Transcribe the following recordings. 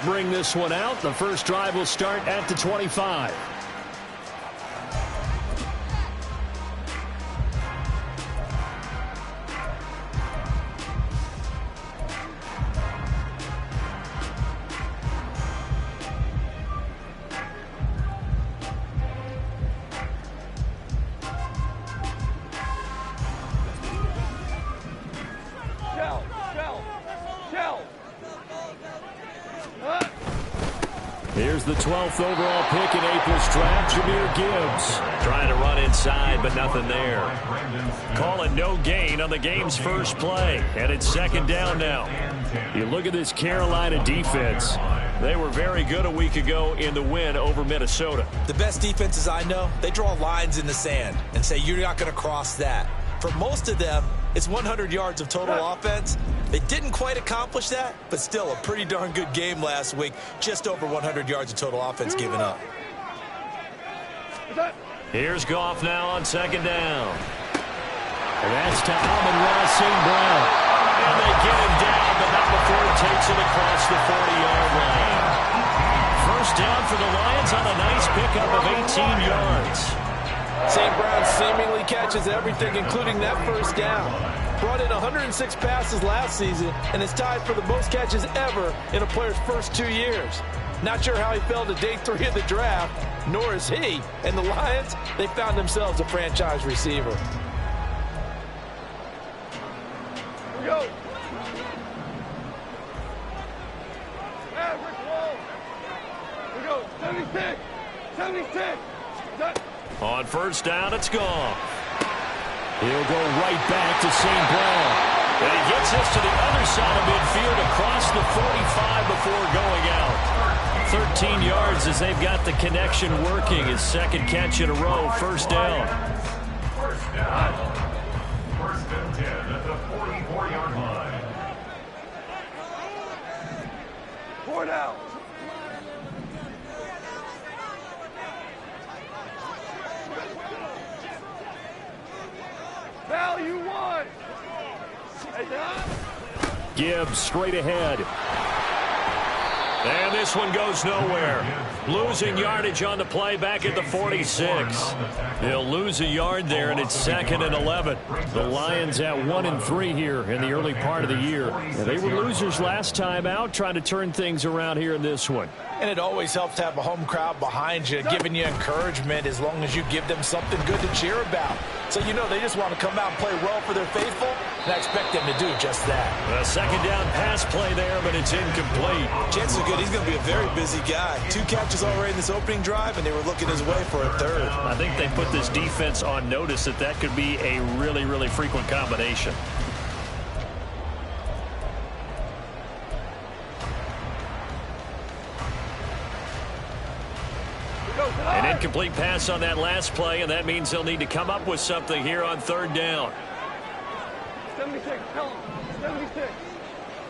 bring this one out. The first drive will start at the 25. Here's the 12th overall pick in April's draft, Gibbs. Trying to run inside, but nothing there. Call it no gain on the game's first play, and it's second down now. You look at this Carolina defense. They were very good a week ago in the win over Minnesota. The best defenses I know, they draw lines in the sand and say you're not going to cross that. For most of them, it's 100 yards of total offense. They didn't quite accomplish that, but still a pretty darn good game last week. Just over 100 yards of total offense given up. Here's Goff now on second down. And that's to Amon-Ra St. Brown. And they get him down, but not before he takes it across the 40-yard line. First down for the Lions on a nice pickup of 18 yards. St. Brown seemingly catches everything, including that first down. Brought in 106 passes last season and is tied for the most catches ever in a player's first 2 years. Not sure how he fell to day 3 of the draft, nor is he. And the Lions, they found themselves a franchise receiver. Here we go. Here we go. 76. 76. On first down, it's gone. He'll go right back to St. Brown. And he gets us to the other side of midfield across the 45 before going out. 13 yards as they've got the connection working. His second catch in a row, first down. First down. First and 10 at the 44-yard line. 4 down. Value 1. Hey, Don. Gibbs straight ahead. And this one goes nowhere. Losing yardage on the play back at the 46. They'll lose a yard there, and it's second and 11. The Lions at 1-3 here in the early part of the year. They were losers last time out, trying to turn things around here in this one. And it always helps to have a home crowd behind you, giving you encouragement as long as you give them something good to cheer about. So you know they just want to come out and play well for their faithful, and I expect them to do just that. A second down pass play there, but it's incomplete. Chances are good he's going to be a very busy guy. 2 catches already in this opening drive, and they were looking his way for a third. I think they put this defense on notice that that could be a really, really frequent combination. An incomplete pass on that last play, and that means they'll need to come up with something here on third down. 76, tell him. 76.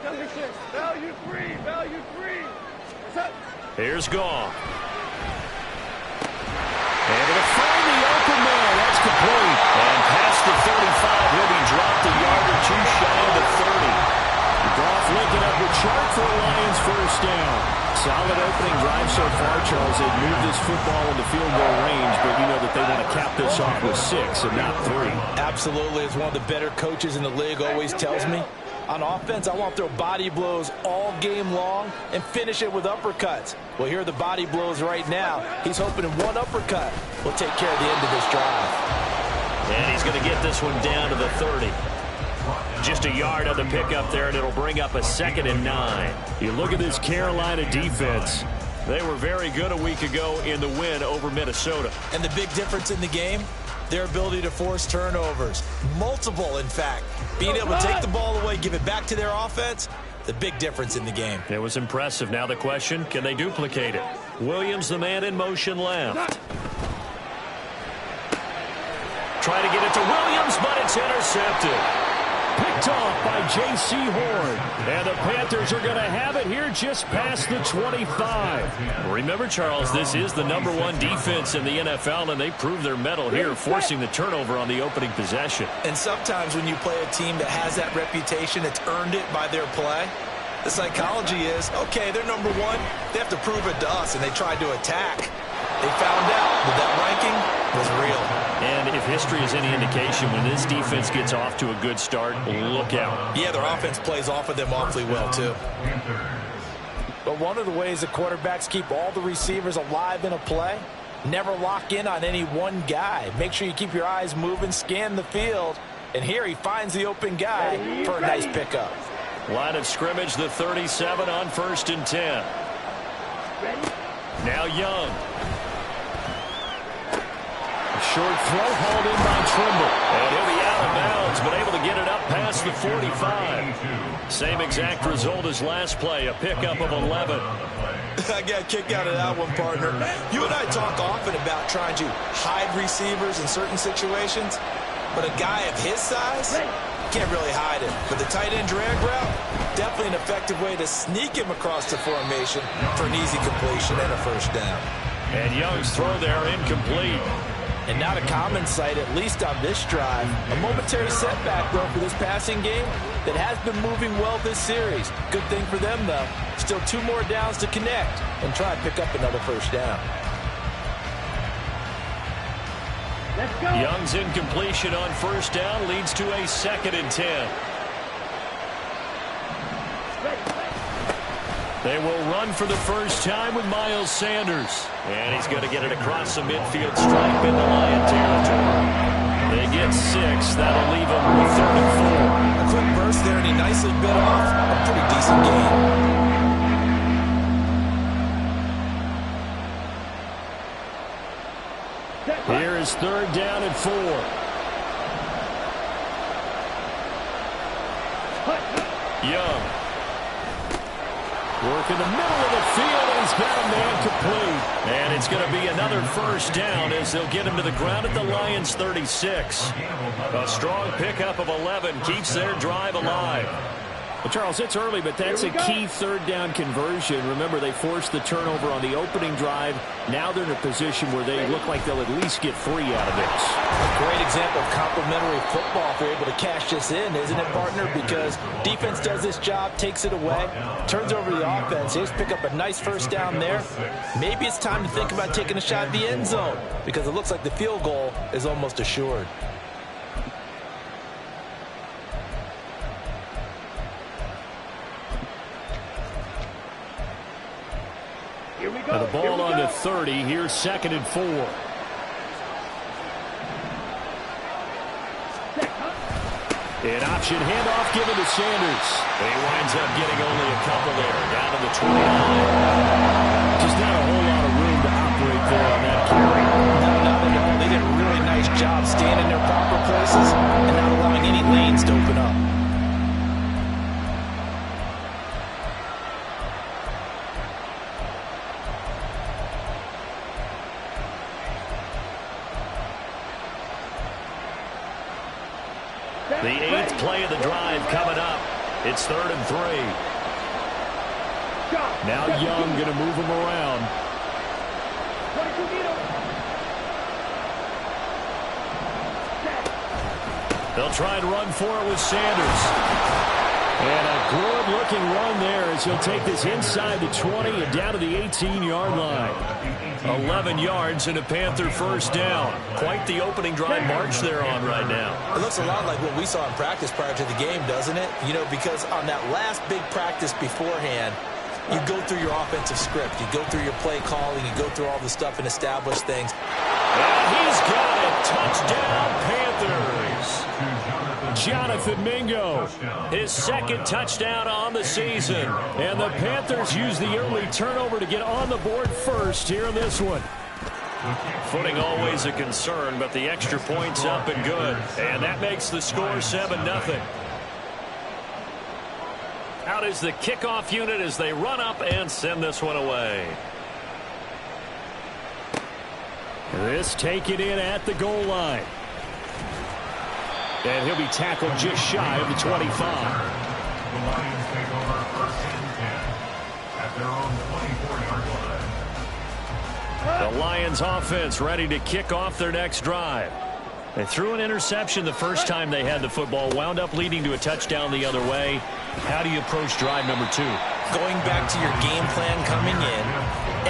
76. Value 3. Value 3. Set. Here's Goff. And it'll find the open man. That's complete. And past the 35, he'll be dropped a yard or 2 shy of the 30. Goff linking up with Chark for the Lions first down. Solid opening drive so far, Charles. They've moved this football into field goal range, but you know that they want to cap this off with 6 and not 3. Absolutely. As one of the better coaches in the league always tells me, on offense, I want to throw body blows all game long and finish it with uppercuts. Well, here are the body blows right now. He's hoping in one uppercut will take care of the end of this drive. And he's going to get this one down to the 30. Just a yard on the pickup there, and it'll bring up a second and 9. You look at this Carolina defense. They were very good a week ago in the win over Minnesota. And the big difference in the game, their ability to force turnovers. Multiple, in fact. Being able to take the ball away, give it back to their offense, the big difference in the game. It was impressive. Now the question, can they duplicate it? Williams, the man in motion left. Try to get it to Williams, but it's intercepted. Picked off by J.C. Horn. And the Panthers are going to have it here just past the 25. Remember, Charles, this is the #1 defense in the NFL, and they proved their mettle here, forcing the turnover on the opening possession. And sometimes when you play a team that has that reputation, it's earned it by their play, The psychology is, okay, they're number one. They have to prove it to us, and they tried to attack. They found out that that ranking was real. And if history is any indication, when this defense gets off to a good start, look out. Yeah, their offense plays off of them awfully well, too. But one of the ways that quarterbacks keep all the receivers alive in a play, never lock in on any one guy. Make sure you keep your eyes moving, scan the field. And here he finds the open guy for a nice pickup. Line of scrimmage, the 37 on 1st and 10. Now Young. A short throw hauled in by Trimble. And he'll be out of bounds, but able to get it up past the 45. Same exact result as last play, a pickup of 11. I got a kick out of that one, partner. You and I talk often about trying to hide receivers in certain situations, but a guy of his size can't really hide it. But the tight end drag route, definitely an effective way to sneak him across the formation for an easy completion and a first down. And Young's throw there incomplete. And not a common sight, at least on this drive. A momentary setback, though, for this passing game that has been moving well this series. Good thing for them, though. Still 2 more downs to connect and try to pick up another first down. Young's incompletion on first down leads to a 2nd and 10. They will run for the first time with Miles Sanders. And he's going to get it across the midfield stripe in the Lion territory. They get 6. That'll leave them with 3rd and 4. A quick burst there, and he nicely bit off a pretty decent gain. Here is 3rd down and 4. Young. Work in the middle of the field, and he's got a man complete. And it's going to be another first down as they'll get him to the ground at the Lions' 36. A strong pickup of 11 keeps their drive alive. Well, Charles, it's early, but that's a key 3rd down conversion. Remember, they forced the turnover on the opening drive. Now they're in a position where they look like they'll at least get 3 out of this. A great example of complementary football if they're able to cash this in, isn't it, partner? Because defense does this job, takes it away, turns over the offense. They just pick up a nice first down there. Maybe it's time to think about taking a shot at the end zone because it looks like the field goal is almost assured. And the ball on the 30. Here's 2nd and 4. An option handoff given to Sanders. And he winds up getting only a couple there. Down to the 29. Just not a whole lot of room to operate there on that carry. No, not at all. They did a really nice job staying in their proper places and not allowing any lanes to open up. The 8th play of the drive coming up. It's 3rd and 3. Now Young going to move him around. They'll try and run for it with Sanders. And a good-looking run there as he'll take this inside the 20 and down to the 18-yard line. 11 yards and a Panther first down. Quite the opening drive march they're on right now. It looks a lot like what we saw in practice prior to the game, doesn't it? You know, because on that last big practice beforehand, you go through your offensive script. You go through your play calling. You go through all the stuff and establish things. And he's got it. Touchdown, Panthers. Jonathan Mingo, his 2nd touchdown on the season. And the Panthers use the early turnover to get on the board first here in this one. Footing always a concern, but the extra point's up and good. And that makes the score 7-0. Out is the kickoff unit as they run up and send this one away. This taken in at the goal line. And he'll be tackled just shy of the 25. The Lions take over 1st and 10 at their own 24-yard line. The Lions offense ready to kick off their next drive. They threw an interception the first time they had the football, wound up leading to a touchdown the other way. How do you approach drive number 2? Going back to your game plan coming in,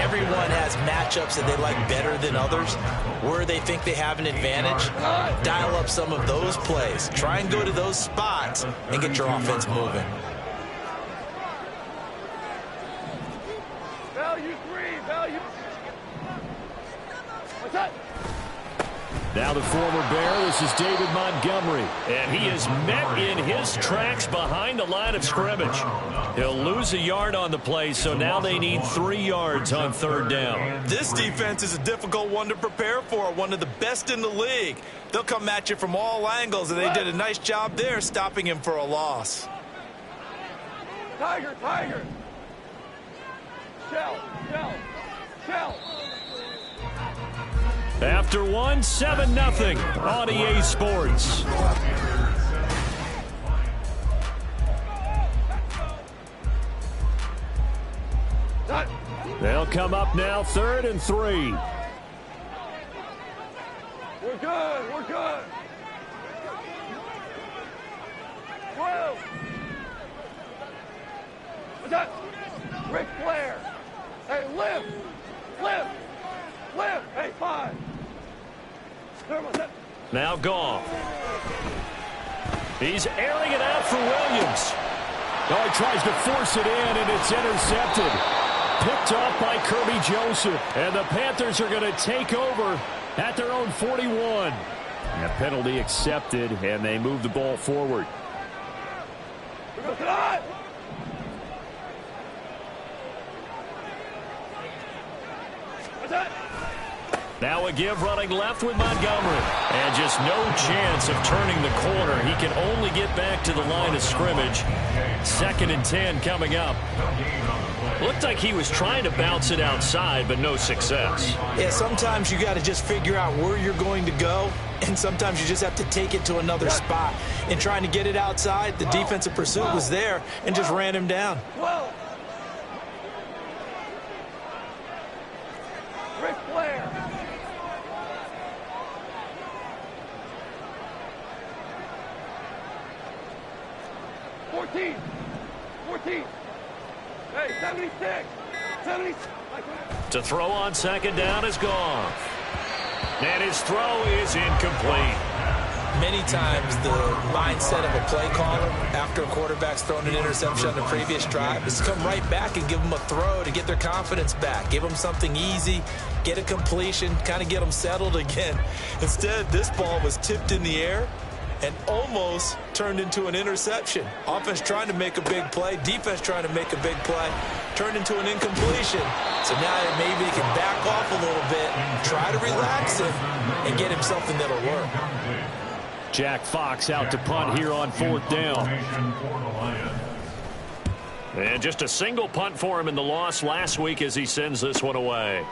everyone has matchups that they like better than others. Where they think they have an advantage, dial up some of those plays. Try and go to those spots and get your offense moving. Value 3, value. What's that? Now the former Bear, this is David Montgomery. And he is met in his tracks behind the line of scrimmage. He'll lose a yard on the play, so now they need 3 yards on 3rd down. This defense is a difficult one to prepare for, one of the best in the league. They'll come at you from all angles, and they did a nice job there stopping him for a loss. Tiger, tiger. Shell, shell, shell. After 1, 7-0 on EA Sports. They'll come up now 3rd and 3. We're good, we're good. 12. What's that? Ric Flair. Hey, lift, lift, lift. Hey, 5. Now Goff. He's airing it out for Williams. Oh, he tries to force it in, and it's intercepted. Picked off by Kirby Joseph. And the Panthers are going to take over at their own 41. A penalty accepted, and they move the ball forward. Now a give running left with Montgomery. And just no chance of turning the corner. He can only get back to the line of scrimmage. 2nd and 10 coming up. Looked like he was trying to bounce it outside, but no success. Yeah, sometimes you got to just figure out where you're going to go, and sometimes you just have to take it to another spot. In trying to get it outside, the defensive pursuit was there and just ran him down. Ric Flair. 14. 14. Hey, 76. 76. To throw on 2nd down is gone. And his throw is incomplete. Many times the mindset of a play caller after a quarterback's thrown an interception on the previous drive is to come right back and give them a throw to get their confidence back. Give them something easy, get a completion, kind of get them settled again. Instead, this ball was tipped in the air and almost turned into an interception. Offense trying to make a big play, defense trying to make a big play, turned into an incompletion. So now maybe he can back off a little bit, try to relax him, and get him something that'll work. Jack Fox out to punt here on 4th down. And just a single punt for him in the loss last week as he sends this one away.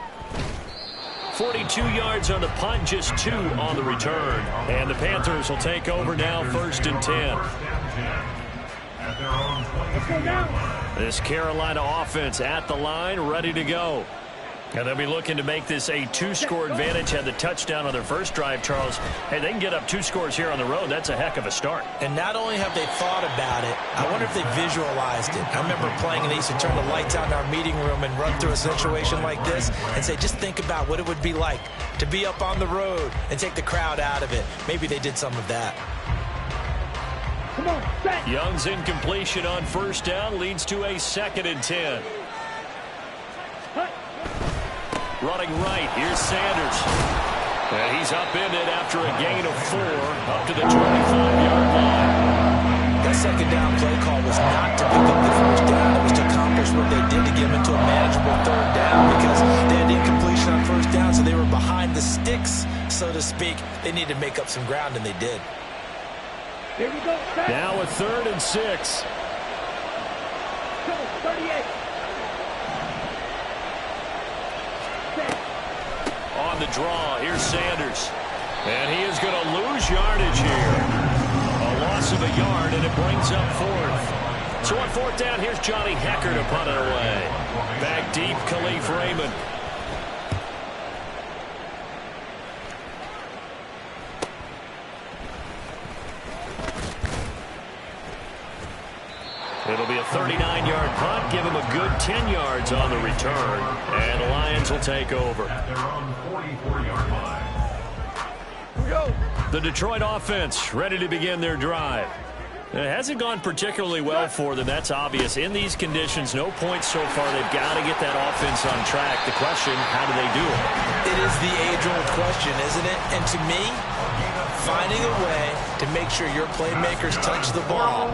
42 yards on the punt, just 2 on the return. And the Panthers will take over now 1st and 10. This Carolina offense at the line, ready to go. And they'll be looking to make this a 2-score advantage. Had the touchdown on their first drive, Charles. Hey, they can get up 2 scores here on the road. That's a heck of a start. And not only have they thought about it, I wonder if they visualized it. I remember playing, and they used to turn the lights out in our meeting room and run through a situation like this and say, just think about what it would be like to be up on the road and take the crowd out of it. Maybe they did some of that. Come on, set. Young's incompletion on 1st down leads to a 2nd and 10. Running right, here's Sanders. And he's upended after a gain of 4 up to the 25-yard line. That 2nd down play call was not to pick up the 1st down. It was to accomplish what they did to get them into a manageable 3rd down because they had incompletion on 1st down, so they were behind the sticks, so to speak. They needed to make up some ground, and they did. Here we go. Set. Now a 3rd and 6. 38. On the draw, here's Sanders. And he is going to lose yardage here. A loss of a yard, and it brings up 4th. So on 4th down, here's Johnny Hecker to punt it away. Back deep, Khalif Raymond. 39-yard punt, give him a good 10 yards on the return, and the Lions will take over. At their own 44-yard line. The Detroit offense ready to begin their drive. It hasn't gone particularly well for them. That's obvious. In these conditions, no points so far. They've got to get that offense on track. The question, how do they do it? It is the age-old question, isn't it? And to me, finding a way to make sure your playmakers touch the ball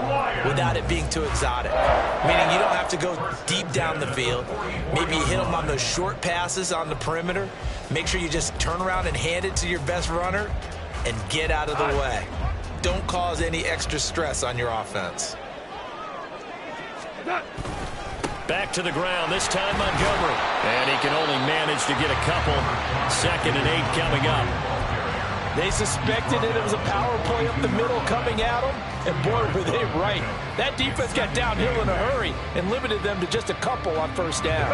without it being too exotic. Meaning you don't have to go deep down the field. Maybe you hit them on those short passes on the perimeter. Make sure you just turn around and hand it to your best runner and get out of the way. Don't cause any extra stress on your offense. Back to the ground, this time Montgomery. And he can only manage to get a couple. 2nd and 8 coming up. They suspected it was a power play up the middle coming at them, and boy, were they right. That defense got downhill in a hurry and limited them to just a couple on first down.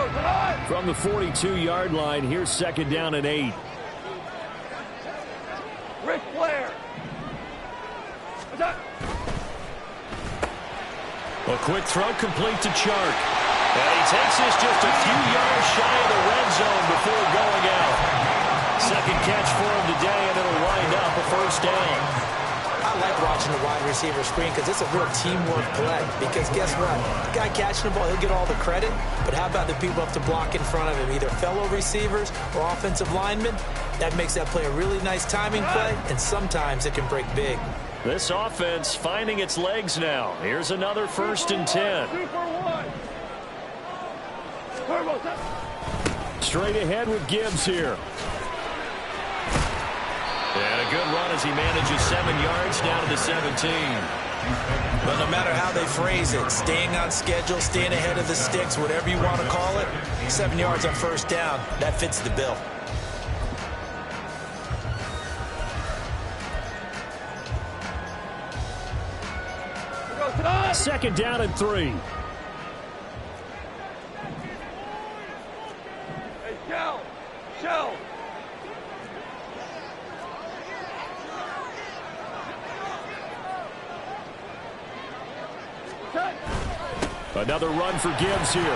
From the 42-yard line, here's 2nd down and 8. Rick Flair. A quick throw complete to Chark. And he takes this just a few yards shy of the red zone before going out. 2nd catch for him today, and it'll wind up a first down. I like watching the wide receiver screen because it's a real teamwork play. Because guess what? The guy catching the ball, he'll get all the credit. But how about the people up to block in front of him, either fellow receivers or offensive linemen? That makes that play a really nice timing play, and sometimes it can break big. This offense finding its legs now. Here's another 1st and 10. Straight ahead with Gibbs here. And a good run as he manages 7 yards down to the 17. But no matter how they phrase it, staying on schedule, staying ahead of the sticks, whatever you want to call it, 7 yards on first down, that fits the bill. Second down and 3. Hey, Shell. Another run for Gibbs here. A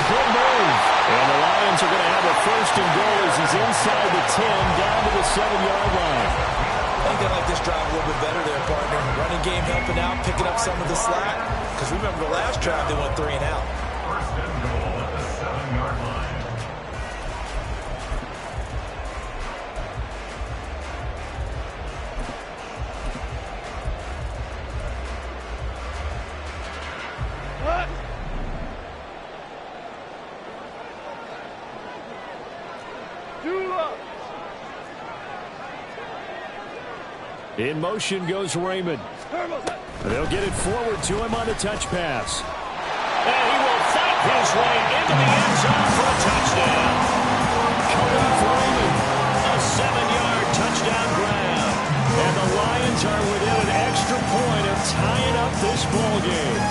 good move. And the Lions are going to have a 1st and goal as he's inside the 10 down to the 7-yard line. I think I like this drive a little bit better there, partner. Running game helping out, picking up some of the slack. Because remember the last drive, they went 3 and out. 1st and goal at the 7-yard line. In motion goes Raymond. They'll get it forward to him on the touch pass. And he will fight his way into the end zone for a touchdown. Coming for Raymond. A 7-yard touchdown grab. And the Lions are within an extra point of tying up this ball game.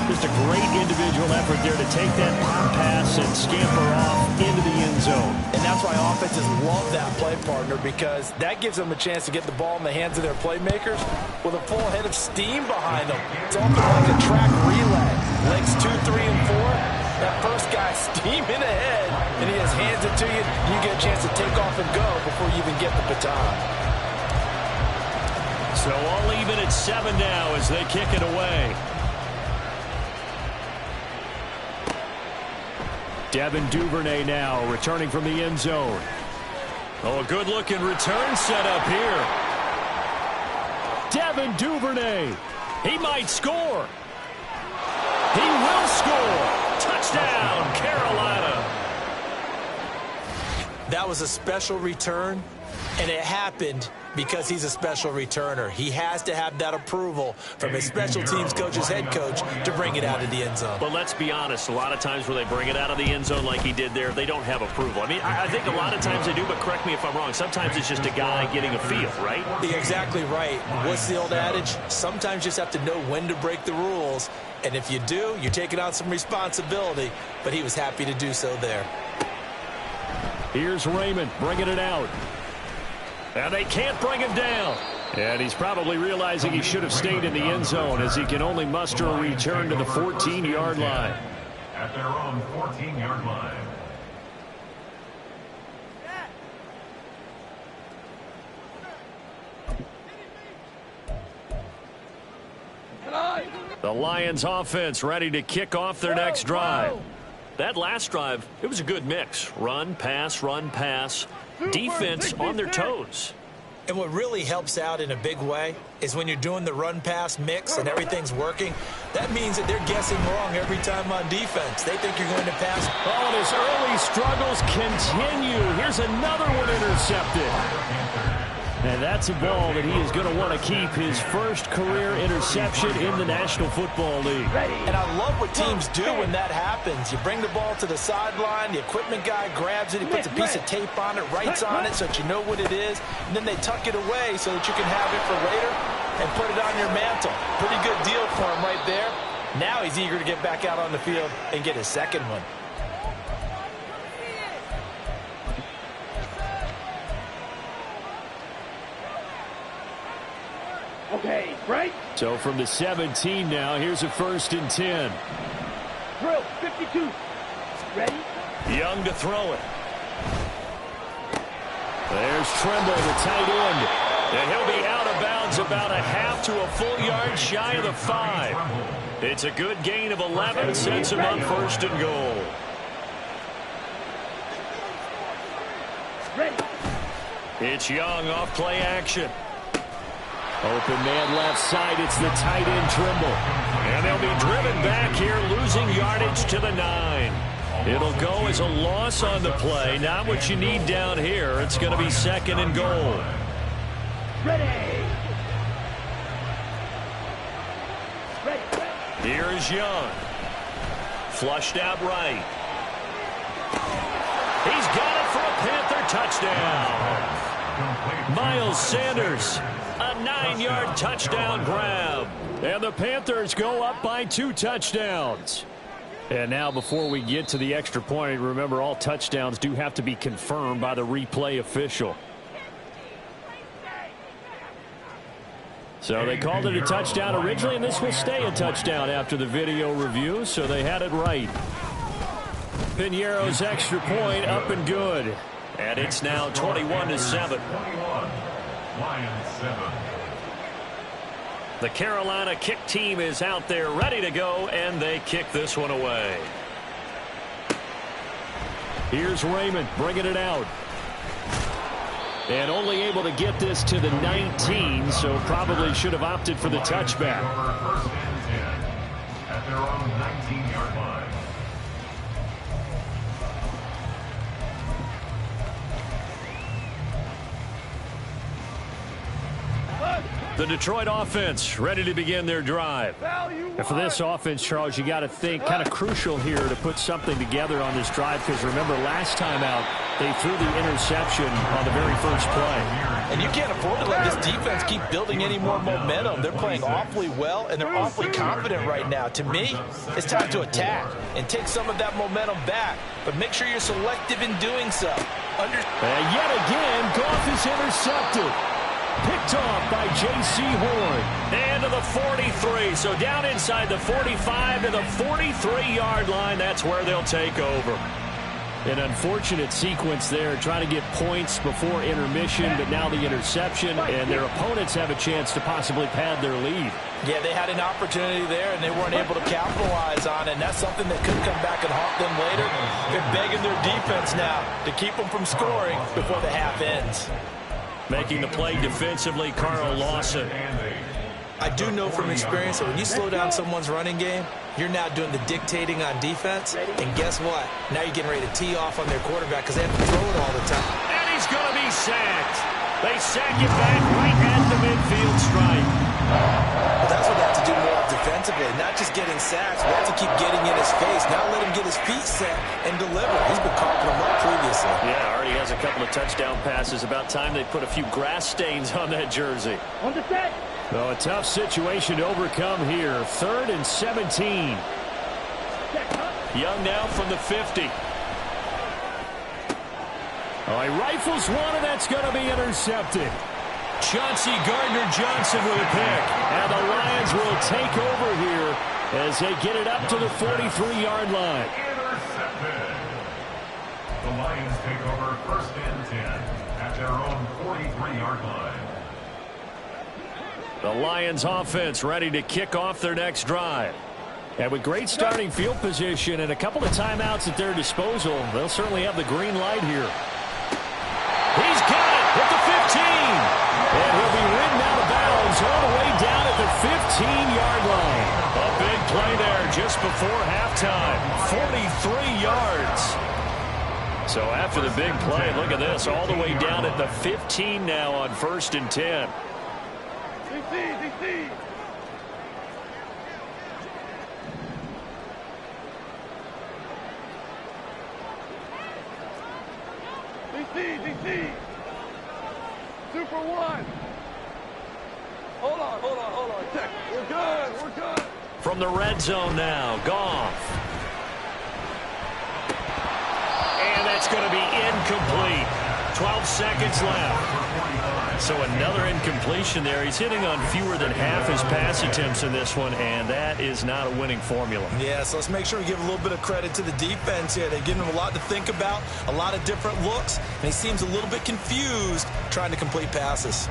Just a great individual effort there to take that pop pass and scamper off into the end zone. And that's why offenses love that play, partner, because that gives them a chance to get the ball in the hands of their playmakers with a full head of steam behind them. It's almost like a track relay. Legs 2, 3, and 4. That first guy steaming ahead, and he just hands it to you. You get a chance to take off and go before you even get the baton. So all even at 7 now as they kick it away. Devin Duvernay now returning from the end zone. Oh, a good-looking return set up here. Devin Duvernay. He might score. He will score. Touchdown, Carolina. That was a special return, and it happened because he's a special returner. He has to have that approval from his special teams coach's head coach to bring it out of the end zone. But let's be honest, a lot of times where they bring it out of the end zone like he did there, they don't have approval. I mean, I think a lot of times they do, but correct me if I'm wrong. Sometimes it's just a guy getting a feel, right? You're exactly right. What's the old adage? Sometimes you just have to know when to break the rules, and if you do, you're taking on some responsibility, but he was happy to do so there. Here's Raymond bringing it out. And they can't bring him down. And he's probably realizing he should have stayed in the end zone as he can only muster a return to the 14-yard line. At their own 14-yard line. The Lions offense ready to kick off their next drive. That last drive, it was a good mix. Run, pass, defense on their toes. And what really helps out in a big way is when you're doing the run-pass mix and everything's working, that means that they're guessing wrong every time on defense. They think you're going to pass. Oh, and his early struggles continue. Here's another one intercepted. And that's a ball that he is going to want to keep, his first career interception in the National Football League. And I love what teams do when that happens. You bring the ball to the sideline, the equipment guy grabs it, he puts a piece of tape on it, writes on it so that you know what it is, and then they tuck it away so that you can have it for later and put it on your mantle. Pretty good deal for him right there. Now he's eager to get back out on the field and get his second one. Okay, right? So from the 17 now, here's a 1st and 10. Drill, 52. Ready? Young to throw it. There's Trimble, the tight end. And he'll be out of bounds about a half to a full yard shy of the 5. It's a good gain of 11, sets him up 1st and goal. Ready? It's Young off play action. Open man left side, it's the tight end Trimble. And they'll be driven back here, losing yardage to the 9. It'll go as a loss on the play. Not what you need down here. It's going to be 2nd and goal. Ready. Here is Young. Flushed out right. He's got it for a Panther touchdown. Miles Sanders, a 9-yard touchdown grab. And the Panthers go up by 2 touchdowns. And now before we get to the extra point, remember all touchdowns do have to be confirmed by the replay official. So they called it a touchdown originally, and this will stay a touchdown after the video review, so they had it right. Piñeiro's extra point up and good. And it's now 21-7. Lions 7. The Carolina kick team is out there ready to go, and they kick this one away. Here's Raymond bringing it out. And only able to get this to the 19, so probably should have opted for the touchback. 1st and 10 at their own 19-yard line. The Detroit offense ready to begin their drive. And for this offense, Charles, you got to think kind of crucial here to put something together on this drive, because remember last time out they threw the interception on the very first play. And you can't afford to let this defense keep building any more momentum. They're playing awfully well, and they're awfully confident right now. To me, it's time to attack and take some of that momentum back, but make sure you're selective in doing so. And yet again, Goff is intercepted. Picked off by J.C. Horn. And to the 43. So down inside the 45 to the 43-yard line. That's where they'll take over. An unfortunate sequence there, trying to get points before intermission, but now the interception, and their opponents have a chance to possibly pad their lead. Yeah, they had an opportunity there, and they weren't able to capitalize on it, and that's something that could come back and haunt them later. They're begging their defense now to keep them from scoring before the half ends. Making the play defensively, Carl Lawson. I do know from experience that when you slow down someone's running game, you're now doing the dictating on defense. And guess what? Now you're getting ready to tee off on their quarterback because they have to throw it all the time. And he's going to be sacked. They sack it back right at the midfield stripe. Well, that's what they have to do more defensively, not just getting sacks. We have to keep getting in his face, not let him get his feet set and deliver. He's been coughing them up previously. Yeah, already has a couple of touchdown passes. About time they put a few grass stains on that jersey. On the set. So a tough situation to overcome here. 3rd and 17. Young now from the 50. Oh, he rifles one, and that's going to be intercepted. Chauncey Gardner-Johnson with a pick. And the Lions will take over here as they get it up to the 43-yard line. Intercepted. The Lions take over 1st and 10 at their own 43-yard line. The Lions offense ready to kick off their next drive. And with great starting field position and a couple of timeouts at their disposal, they'll certainly have the green light here. He's got it at the 15. And he'll be ridden out of bounds all the way down at the 15-yard line. A big play there just before halftime. 43 yards. So after the big play, look at this, all the way down at the 15 now on 1st and 10. DC. DC. 2 for 1. Hold on. Check. We're good. From the red zone now, Goff. And that's going to be incomplete. 12 seconds left. So another incompletion there. He's hitting on fewer than half his pass attempts in this one, and that is not a winning formula. Yeah, so let's make sure we give a little bit of credit to the defense here. They've given him a lot to think about, a lot of different looks, and he seems a little bit confused trying to complete passes.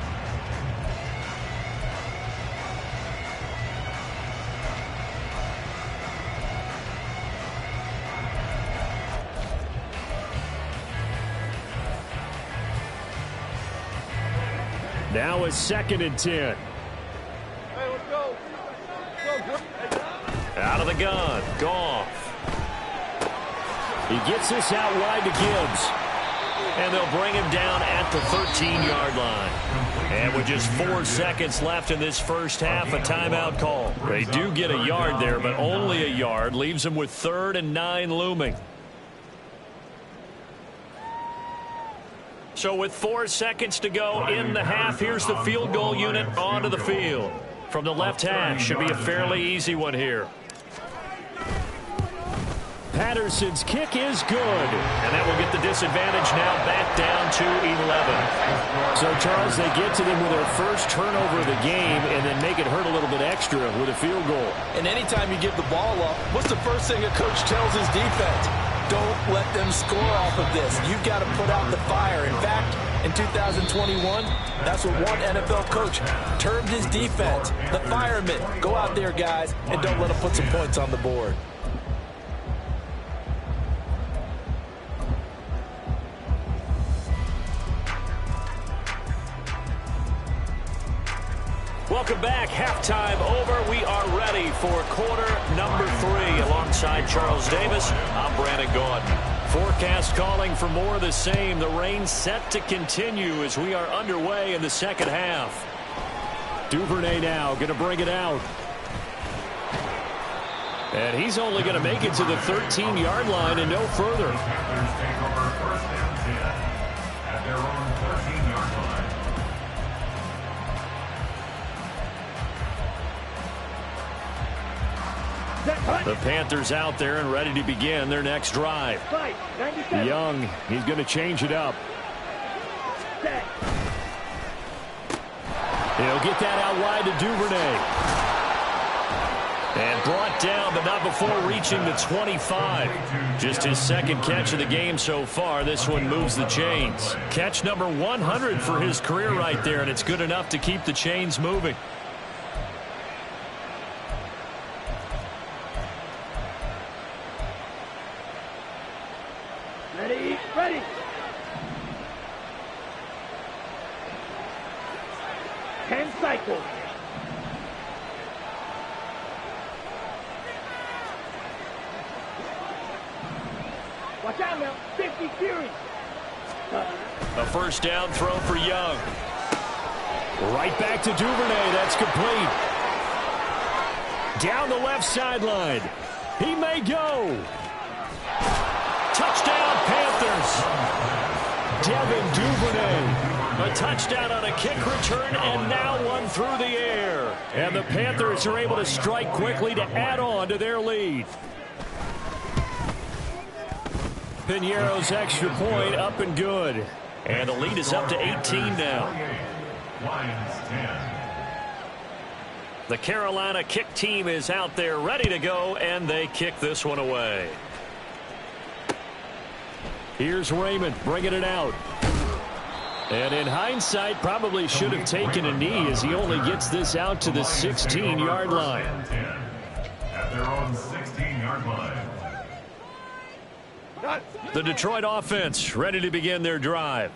Now it's 2nd and 10. Hey, let's go. Out of the gun, Goff. He gets this out wide to Gibbs. And they'll bring him down at the 13-yard line. And with just 4 seconds left in this first half, a timeout call. They do get a yard there, but only a yard. Leaves them with 3rd and 9 looming. So with 4 seconds to go in the half, here's the field goal unit onto the field. From the left hash, should be a fairly easy one here. Patterson's kick is good. And that will get the disadvantage now back down to 11. So, Charles, they get to them with their first turnover of the game and then make it hurt a little bit extra with a field goal. And anytime you give the ball up, what's the first thing a coach tells his defense? Don't let them score off of this. You've got to put out the fire. In fact, in 2021, that's what one NFL coach termed his defense. The firemen. Go out there, guys, and don't let them put some points on the board. Welcome back. Halftime over. We are ready for quarter number 3. Alongside Charles Davis, I'm Brandon Gordon. Forecast calling for more of the same. The rain set to continue as we are underway in the second half. Duvernay now going to bring it out. And he's only going to make it to the 13-yard line and no further. Panthers take over 1st and 10 at their own 13-yard line. The Panthers out there and ready to begin their next drive. Young, he's going to change it up. He'll get that out wide to Duvernay. And brought down, but not before reaching the 25. Just his second catch of the game so far. This one moves the chains. Catch number 100 for his career right there, and it's good enough to keep the chains moving. Ready. 10 cycles. Watch out now. 50 series. A first down throw for Young. Right back to Duvernay. That's complete. Down the left sideline. He may go. Touchdown, Panthers. Devin Duvernay. A touchdown on a kick return, and now one through the air. And the Panthers are able to strike quickly to add on to their lead. Piñeiro's extra point up and good. And the lead is up to 18 now. Lions 10. The Carolina kick team is out there ready to go, and they kick this one away. Here's Raymond bringing it out. And in hindsight, probably should have taken a knee as he only gets this out to the 16-yard line. At their own 16-yard line. The Detroit offense ready to begin their drive.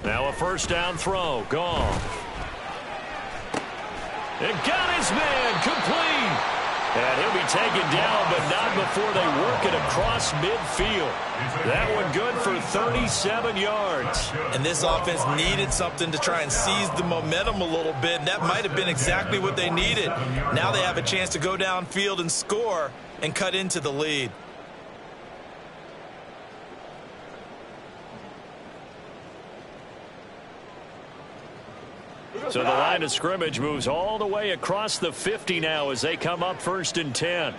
Now a first down throw. Goff. It got his man complete. And he'll be taken down, but not before they work it across midfield. That one good for 37 yards. And this offense needed something to try and seize the momentum a little bit, and that might have been exactly what they needed. Now they have a chance to go downfield and score and cut into the lead. So the line of scrimmage moves all the way across the 50 now as they come up 1st and 10.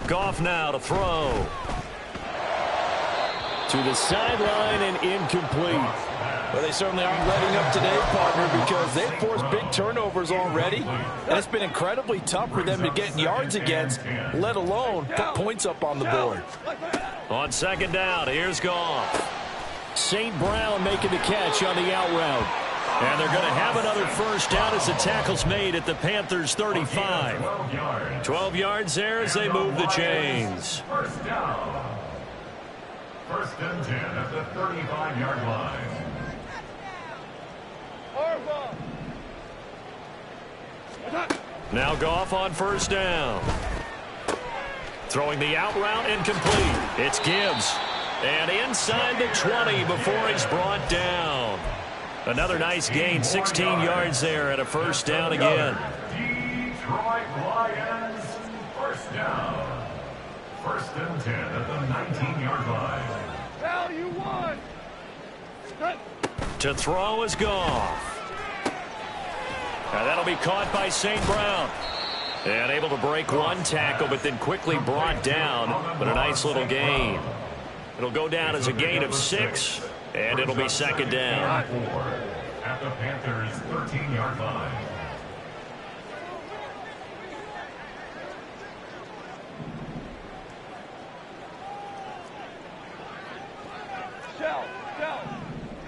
Goff now to throw. To the sideline and incomplete. Well, they certainly aren't letting up today, partner, because they've forced big turnovers already. And it's been incredibly tough for them to get yards against, let alone put points up on the board. On 2nd down, here's Goff. St. Brown making the catch on the out route. And they're going to have another first down as the tackle's made at the Panthers' 35. 12 yards there as they move the chains. First down. 1st and 10 at the 35-yard line. Now Goff on 1st down. Throwing the out route incomplete. It's Gibbs. And inside the 20 before he's brought down. Another nice gain, 16 yards there, and a first down again. Detroit Lions, first down. 1st and 10 at the 19-yard line. Hell, you won. To throw is Goff. Now that'll be caught by St. Brown. And able to break one tackle, but then quickly brought down. But a nice little gain. It'll go down as a gain of 6, and it'll be 2nd down. At the Panthers' 13-yard line.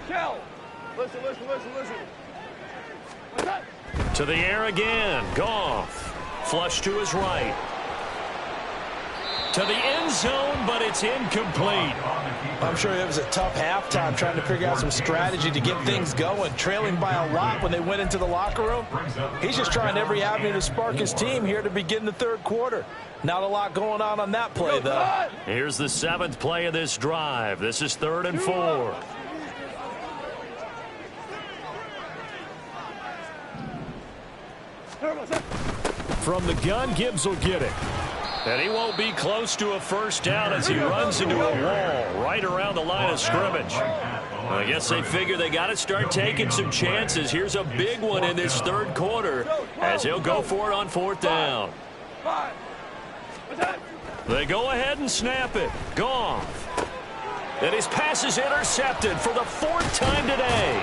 Shell. Listen. What's up? To the air again. Goff. Flush to his right. To the end zone, but it's incomplete. I'm sure it was a tough halftime trying to figure out some strategy to get things going. Trailing by a lot when they went into the locker room. He's just trying every avenue to spark his team here to begin the 3rd quarter. Not a lot going on that play, though. Here's the 7th play of this drive. This is 3rd and 4. From the gun, Gibbs will get it. And he won't be close to a first down as he runs into a wall right around the line of scrimmage. Well, I guess they figure they got to start taking some chances. Here's a big one in this 3rd quarter as he'll go for it on 4th down. They go ahead and snap it. Goff. And his pass is intercepted for the 4th time today.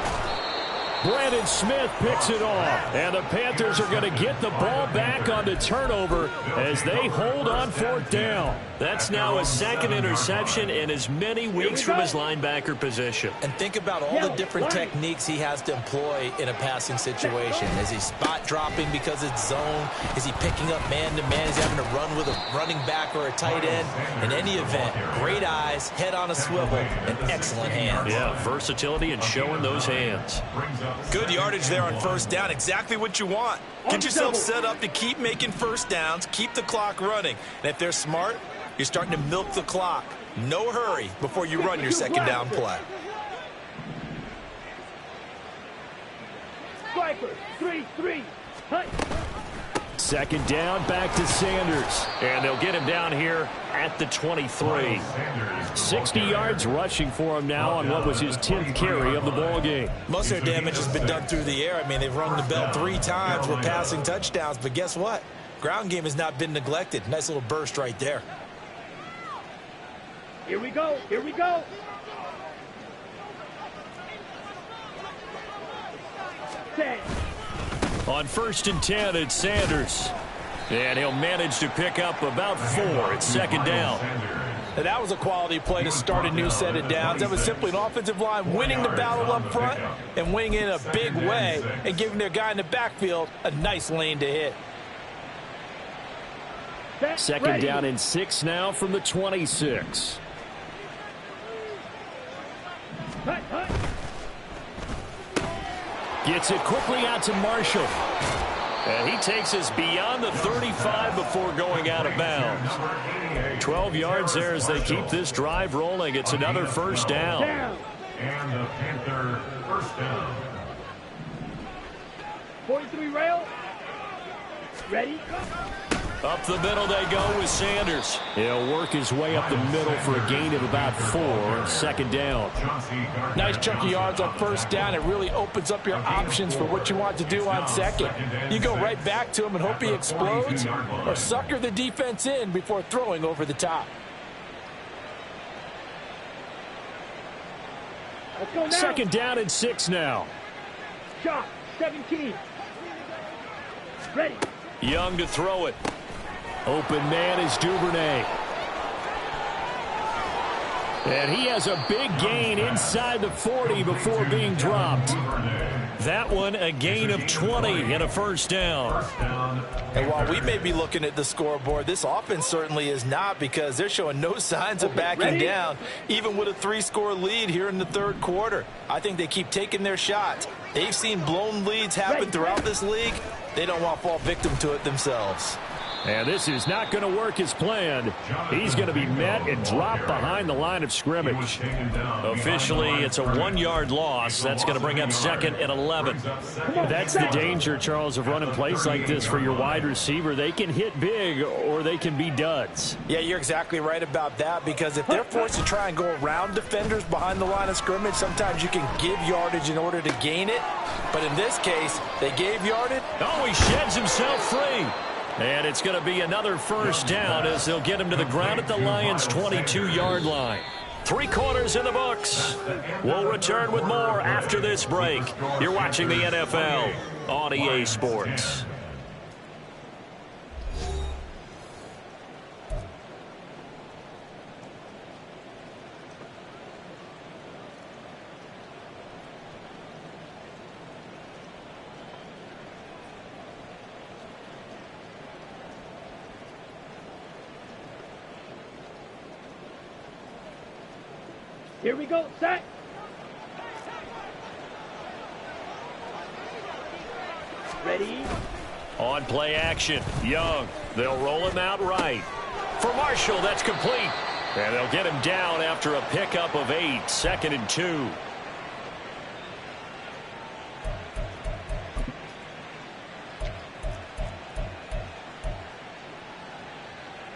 Brandon Smith picks it off. And the Panthers are going to get the ball back on the turnover as they hold on 4th down. That's now his 2nd interception in as many weeks from his linebacker position. And think about all the different techniques he has to employ in a passing situation. Is he spot dropping because it's zone? Is he picking up man-to-man? Is he having to run with a running back or a tight end? In any event, great eyes, head on a swivel, and excellent hands. Yeah, versatility and showing those hands. Good yardage there on 1st down. Exactly what you want. Get yourself set up to keep making first downs, keep the clock running. And if they're smart, you're starting to milk the clock. No hurry before you run your 2nd down play. Striker, 3-3. 2nd down, back to Sanders. And they'll get him down here at the 23. 60 yards rushing for him now on what was his 10th carry of the ball game. Most of their damage has been done through the air. I mean, they've rung the bell 3 times with passing touchdowns, but guess what? Ground game has not been neglected. Nice little burst right there. Here we go. Here we go. On 1st and 10, it's Sanders. And he'll manage to pick up about 4. It's 2nd down. And that was a quality play to start a new set of downs. That was simply an offensive line winning the battle up front and winning in a big way and giving their guy in the backfield a nice lane to hit. 2nd down and 6 now from the 26. Gets it quickly out to Marshall. And he takes us beyond the 35 before going out of bounds. 12 yards there as they keep this drive rolling. It's another 1st down. And the Panther 1st down. 43 rail. Ready? Up the middle they go with Sanders. He'll work his way up the middle for a gain of about 4. 2nd down. Nice chunk of yards on 1st down. It really opens up your options for what you want to do on 2nd. You go right back to him and hope he explodes or sucker the defense in before throwing over the top. Let's go now. 2nd down and 6 now. Shot. 17. Ready. Young to throw it. Open man is Duvernay. And he has a big gain inside the 40 before being dropped. That one a gain of 20 and a 1st down. And while we may be looking at the scoreboard, this offense certainly is not, because they're showing no signs of backing down, even with a 3-score lead here in the 3rd quarter. I think they keep taking their shots. They've seen blown leads happen throughout this league. They don't want to fall victim to it themselves. And this is not going to work as planned. He's going to be met and dropped behind the line of scrimmage. Officially, it's a 1-yard loss. That's going to bring up 2nd and 11. That's the danger, Charles, of running plays like this for your wide receiver. They can hit big or they can be duds. Yeah, you're exactly right about that, because if they're forced to try and go around defenders behind the line of scrimmage, sometimes you can give yardage in order to gain it. But in this case, they gave yardage. Oh, he sheds himself free. And it's going to be another 1st down as they'll get him to the ground at the Lions' 22-yard line. 3 quarters in the books. We'll return with more after this break. You're watching the NFL on EA Sports. Here we go. Set. Ready. On play action, Young. They'll roll him out right. For Marshall, that's complete. And they'll get him down after a pickup of 8. 2nd and 2.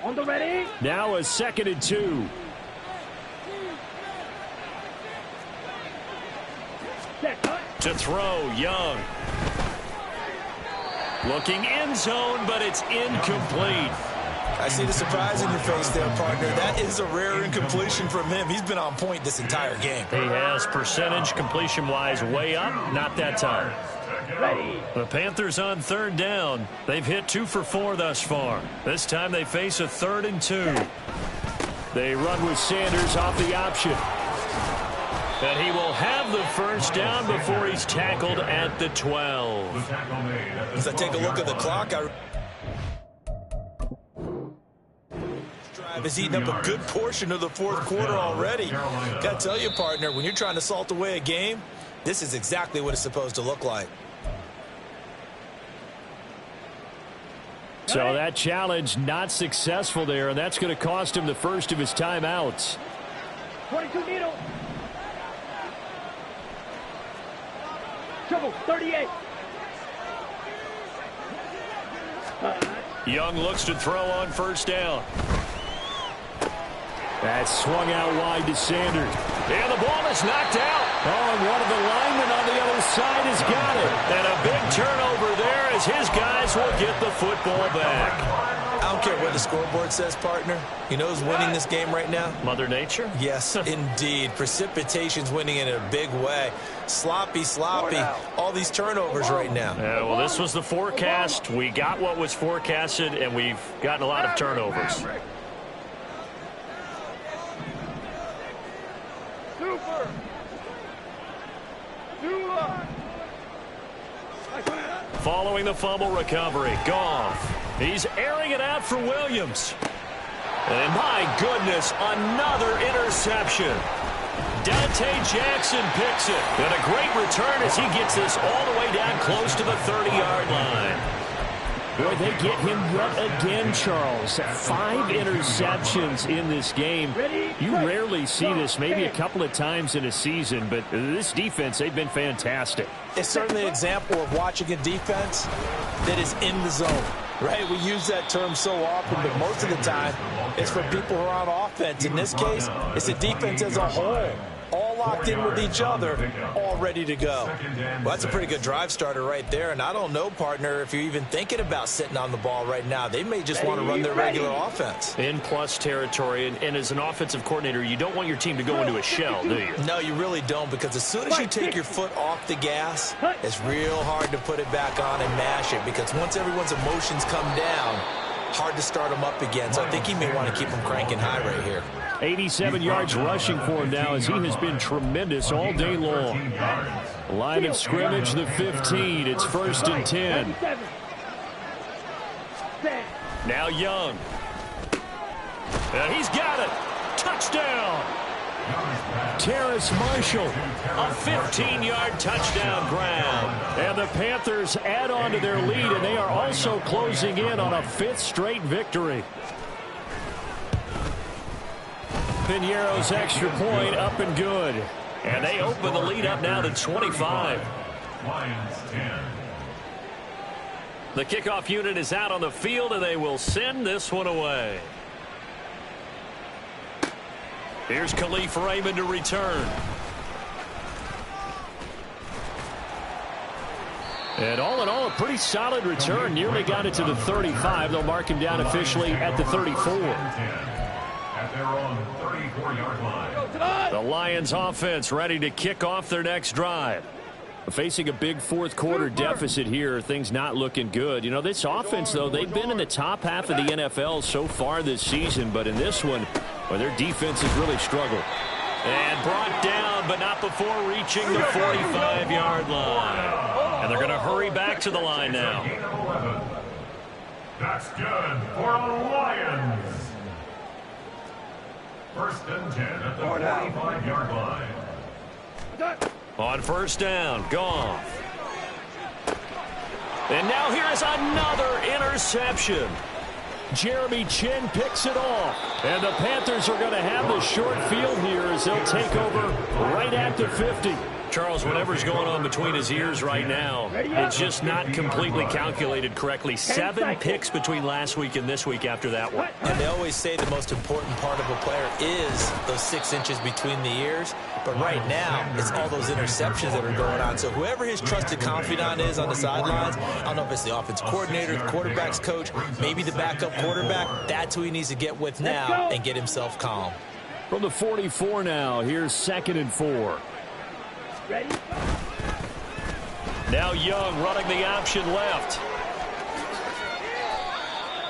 On the ready. Now a 2nd and 2. To throw, Young. Looking end zone, but it's incomplete. I see the surprise in your face there, partner. That is a rare incompletion from him. He's been on point this entire game. He has percentage completion-wise way up, not that time. Ready. The Panthers on 3rd down. They've hit 2 for 4 thus far. This time they face a 3rd and 2. They run with Sanders off the option. And he will have the 1st down before he's tackled at the 12. As I take a look at the clock, drive has eaten up a good portion of the 4th quarter already. Got to tell you, partner, when you're trying to salt away a game, this is exactly what it's supposed to look like. So that challenge not successful there, and that's going to cost him the first of his timeouts. 22 needle. Trouble, 38. Young looks to throw on 1st down. That's swung out wide to Sanders. And the ball is knocked out. Oh, and one of the linemen on the other side has got it. And a big turnover there as his guys Giants will get the football back. I don't care what the scoreboard says, partner. You know who's winning this game right now? Mother Nature? Yes, indeed. Precipitation's winning in a big way. Sloppy. All these turnovers right now. Yeah, well, this was the forecast. We got what was forecasted, and we've gotten a lot of turnovers. Following the fumble recovery, Goff. He's airing it out for Williams. And my goodness, another interception. Dante Jackson picks it. And a great return as he gets this all the way down close to the 30-yard line. Boy, they get him yet again, Charles. 5 interceptions in this game. You rarely see this, maybe a couple of times in a season, but this defense, they've been fantastic. It's certainly an example of watching a defense that is in the zone, right? We use that term so often, but most of the time it's for people who are on offense. In this case, it's the defense as a whole, all locked in with each other, all ready to go. Well, that's a pretty good drive starter right there, and I don't know, partner, if you're even thinking about sitting on the ball right now. They may just want to run their regular offense. In plus territory, and as an offensive coordinator, you don't want your team to go into a shell, do you? No, you really don't, because as soon as you take your foot off the gas, it's real hard to put it back on and mash it, because once everyone's emotions come down, hard to start them up again. So I think he may want to keep them cranking high right here. 87 yards rushing for him now as he has been tremendous all day long. Line of scrimmage, the 15. It's 1st and 10. Now Young. And he's got it. Touchdown. Terrace Marshall, a 15-yard touchdown grab. And the Panthers add on to their lead, and they are also closing in on a 5th straight victory. Piñeiro's extra point up and good. And they open the lead up now to 25. Lions 10. The kickoff unit is out on the field, and they will send this one away. Here's Khalif Raymond to return. And all in all, a pretty solid return. Nearly got it to the 35. They'll mark him down officially at the 34. At their own 34-yard line. The Lions offense ready to kick off their next drive. Facing a big fourth quarter deficit here, things not looking good. You know, this offense, though, they've been in the top half of the NFL so far this season, but in this one, well, their defense has really struggled. And brought down, but not before reaching the 45-yard line. And they're going to hurry back to the line now. That's good for the Lions. 1st and 10 at the 45-yard line. On 1st down, Goff. And now here is another interception. Jeremy Chin picks it off. And the Panthers are going to have the short field here as they'll take over right at the 50. Charles, whatever's going on between his ears right now, it's just not completely calculated correctly. 7 picks between last week and this week after that one. And they always say the most important part of a player is those 6 inches between the ears. But right now, it's all those interceptions that are going on. So whoever his trusted confidant is on the sidelines, I don't know if it's the offensive coordinator, the quarterback's coach, maybe the backup quarterback, that's who he needs to get with now and get himself calm. From the 44 now, here's 2nd and 4. Ready? Now Young running the option left.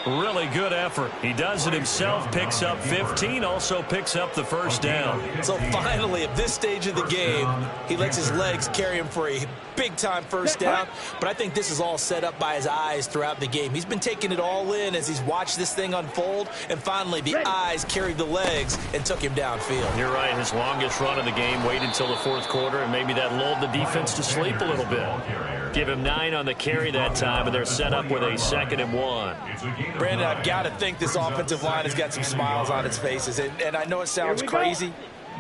Really good effort. He does it himself, picks up 15, also picks up the 1st down. So finally, at this stage of the game, he lets his legs carry him for a big-time 1st down. But I think this is all set up by his eyes throughout the game. He's been taking it all in as he's watched this thing unfold. And finally, the eyes carried the legs and took him downfield. You're right. His longest run of the game waited until the 4th quarter, and maybe that lulled the defense to sleep a little bit. Give him 9 on the carry that time, and they're set up with a 2nd and 1. Brandon, I've got to think this offensive line has got some smiles on its faces. And I know it sounds crazy,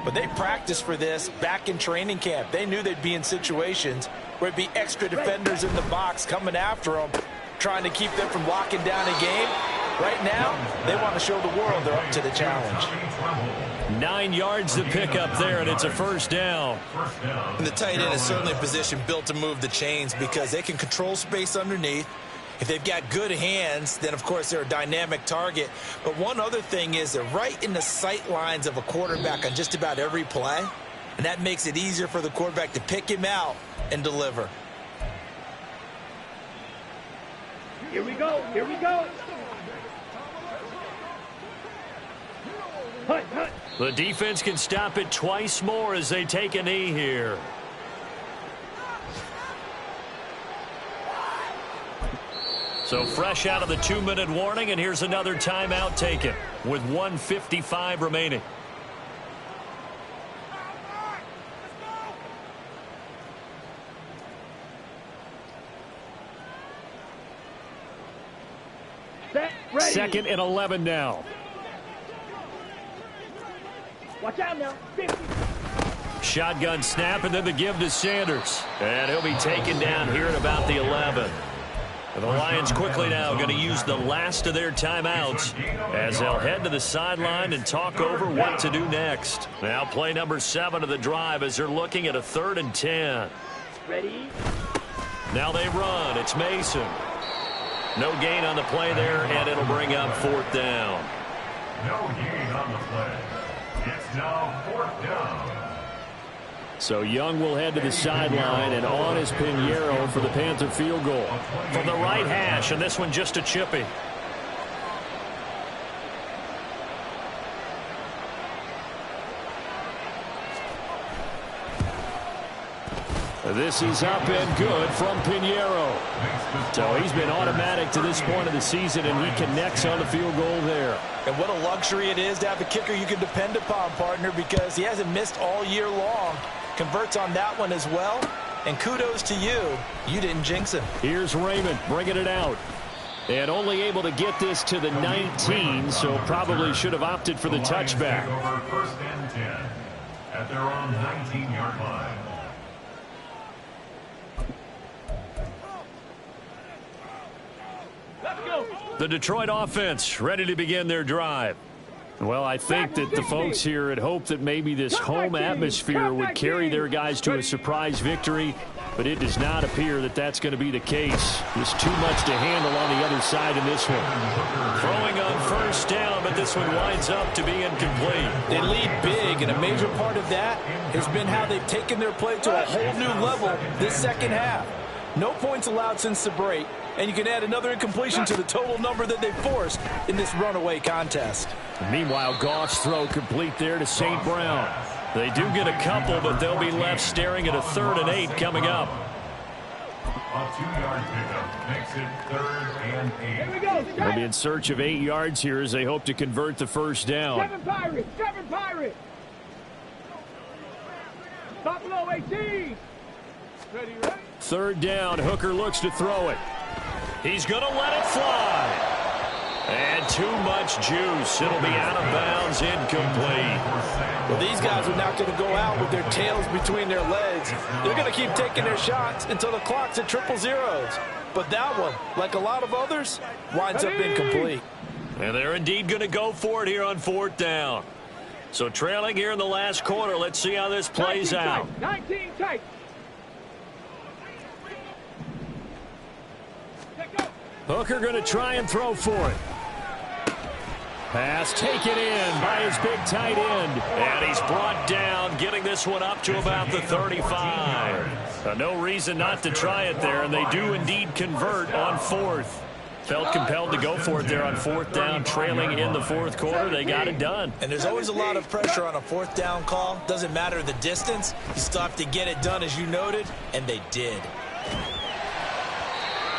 but they practiced for this back in training camp. They knew they'd be in situations where it'd be extra defenders in the box coming after them, trying to keep them from locking down a game. Right now, they want to show the world they're up to the challenge. 9 yards to pick up there, and it's a 1st down. And the tight end is certainly a position built to move the chains because they can control space underneath. If they've got good hands, then, of course, they're a dynamic target. But one other thing is they're right in the sight lines of a quarterback on just about every play, and that makes it easier for the quarterback to pick him out and deliver. Here we go. Here we go. Hunt, hunt. The defense can stop it twice more as they take a knee here. So fresh out of the 2-minute warning, and here's another timeout taken with 1:55 remaining. Set, ready. 2nd and 11 now. Watch out now. 50. Shotgun snap, and then the give to Sanders. And he'll be taken down here at about the 11. The Lions quickly now going to use the last of their timeouts as they'll head to the sideline and talk over what to do next. Now play number 7 of the drive as they're looking at a 3rd and 10. Ready. Now they run. It's Mason. No gain on the play there, and it'll bring up 4th down. No gain on the play. It's now 4th down. So Young will head to the sideline, and on is Pinheiro for the Panther field goal. From the right hash, and this one just a chippy. This is up and good from Pinheiro. So he's been automatic to this point of the season, and he connects on the field goal there. And what a luxury it is to have a kicker you can depend upon, partner, because he hasn't missed all year long. Converts on that one as well. And kudos to you. You didn't jinx him. Here's Raymond bringing it out. And only able to get this to the 19, so probably should have opted for the touchback. Over 1st and 10 at their own 19-yard line. Let's go. The Detroit offense ready to begin their drive. Well, I think that the folks here had hoped that maybe this home atmosphere would carry their guys to a surprise victory, but it does not appear that that's going to be the case. Just too much to handle on the other side in this one. Throwing on 1st down, but this one winds up to be incomplete. They lead big, and a major part of that has been how they've taken their play to a whole new level this second half. No points allowed since the break, and you can add another incompletion to the total number that they've forced in this runaway contest. Meanwhile, Goff's throw complete there to St. Brown. They do get a couple, but they'll be left staring at a 3rd and 8 coming up. A 2-yard pickup makes it 3rd and 8. Here we go. They'll be in search of 8 yards here as they hope to convert the 1st down. 7 Pirates. 7 Pirates. Stop below 18. Ready, ready. 3rd down. Hooker looks to throw it. He's going to let it fly. And too much juice. It'll be out of bounds, incomplete. Well, these guys are not going to go out with their tails between their legs. They're going to keep taking their shots until the clock's at 000. But that one, like a lot of others, winds up incomplete. And they're indeed going to go for it here on 4th down. So trailing here in the last quarter. Let's see how this plays out. 19 tight. Hooker going to try and throw for it. Pass taken in by his big tight end. And he's brought down, getting this one up to about the 35. No reason not to try it there, and they do indeed convert on 4th. Felt compelled to go for it there on 4th down, trailing in the 4th quarter. They got it done. And there's always a lot of pressure on a 4th down call. Doesn't matter the distance. You still have to get it done, as you noted, and they did.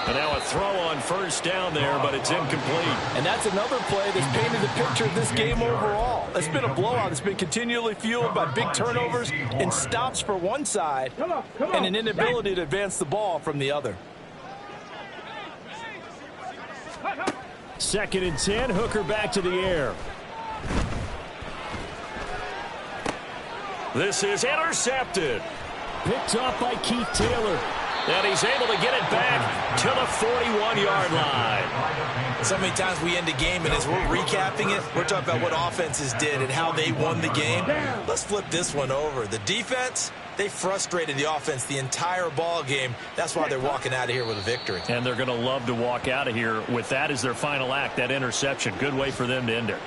And now a throw on 1st down there, but it's incomplete. And that's another play that's painted the picture of this game overall. It's been a blowout. It's been continually fueled by big turnovers and stops for one side and an inability to advance the ball from the other. 2nd and 10. Hooker back to the air. This is intercepted. Picked off by Keith Taylor. And he's able to get it back to the 41-yard line. So many times we end a game, and as we're recapping it, we're talking about what offenses did and how they won the game. Let's flip this one over. The defense, they frustrated the offense the entire ball game. That's why they're walking out of here with a victory. And they're going to love to walk out of here with that as their final act, that interception. Good way for them to end it.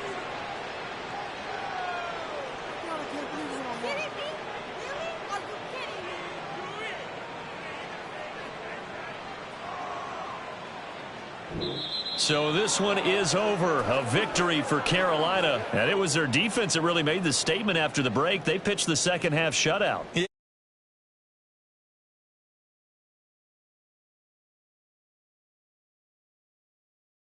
So this one is over. A victory for Carolina. And it was their defense that really made the statement after the break. They pitched the second half shutout.